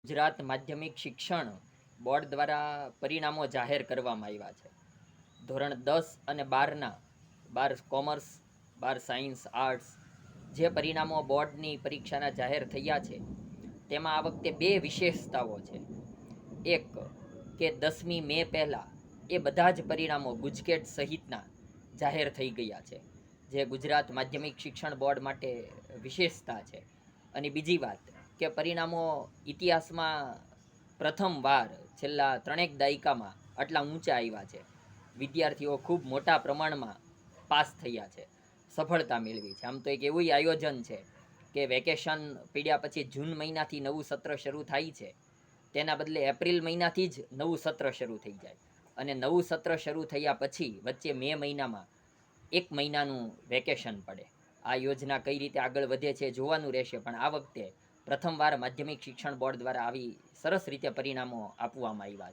ગુજરાત માધ્યમિક શિક્ષણ બોર્ડ દ્વારા પરિણામો જાહેર કરવામાં આવ્યા છે. ધોરણ 10 અને 12ના 12 કોમર્સ, 12 સાયન્સ, આર્ટ્સ જે પરિણામો બોર્ડની પરીક્ષાના જાહેર થયા છે તેમાં આ વખતે બે વિશેષતાઓ છે. એક કે 10મી મે પહેલાં એ બધા જ પરિણામો ગુજકેટ સહિતના જાહેર થઈ ગયા છે, જે ગુજરાત માધ્યમિક શિક્ષણ બોર્ડ માટે વિશેષતા છે. અને બીજી વાત કે પરિણામો ઇતિહાસમાં પ્રથમવાર છેલ્લા 3 દાયકામાં આટલા ઊંચા આવ્યા છે. વિદ્યાર્થીઓ ખૂબ મોટા પ્રમાણમાં પાસ થયા છે, સફળતા મેળવી છે. આમ તો એક એવું આયોજન છે કે વેકેશન પીડ્યા પછી જૂન મહિનાથી નવું સત્ર શરૂ થાય છે, તેના બદલે એપ્રિલ મહિનાથી જ નવું સત્ર શરૂ થઈ જાય અને નવું સત્ર શરૂ થયા પછી વચ્ચે મે મહિનામાં 1 મહિનાનું વેકેશન પડે. આ યોજના કઈ રીતે આગળ વધે છે જોવાનું રહેશે, પણ આ વખતે પ્રથમવાર માધ્યમિક શિક્ષણ બોર્ડ દ્વારા આવી સરસ રીતે પરિણામો આપવામાં આવ્યા